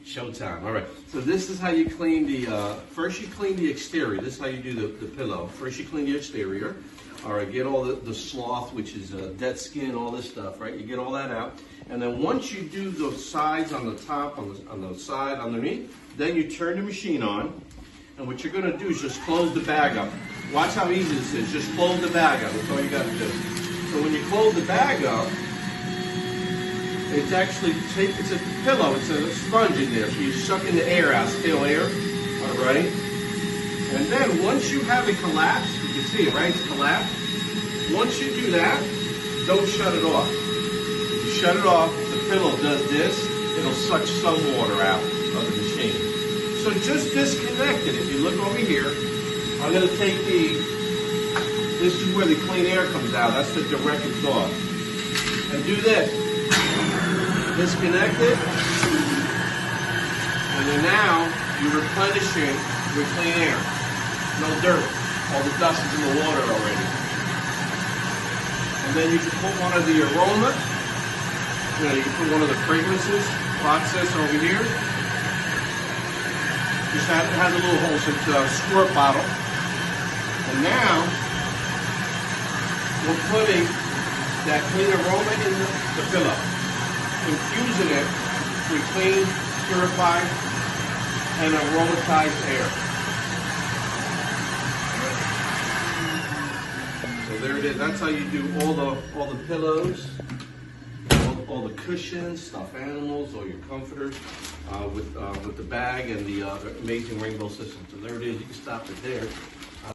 Showtime. All right. So this is how you clean the, first you clean the exterior. This is how you do the pillow. First you clean the exterior. All right, get all the sloth, which is dead skin, all this stuff, right? You get all that out. And then once you do the sides on the top, on the side, underneath, then you turn the machine on. And what you're going to do is just close the bag up. Watch how easy this is. Just close the bag up. That's all you got to do. So when you close the bag up, it's actually, it's a pillow, it's a sponge in there. So you're sucking the air out, stale air. All right? And then once you have it collapsed, you can see it, right? It's collapsed. Once you do that, don't shut it off. If you shut it off, the pillow does this. It'll suck some water out of the machine. So just disconnect it. If you look over here, I'm going to take this is where the clean air comes out. That's the direct exhaust. And do this. Disconnect it. And then now you're replenishing with clean air. No dirt. All the dust is in the water already. And then you can put one of the aroma. You can put one of the fragrances process over here. Just it has a little hole, so it's a squirt bottle. And now we're putting that clean aroma in the pillow, infusing it with clean, purified, and aromatized air. So there it is. That's how you do all the pillows, all the cushions, stuffed animals, all your comforters, with the bag and the amazing rainbow system. So there it is. You can stop it there.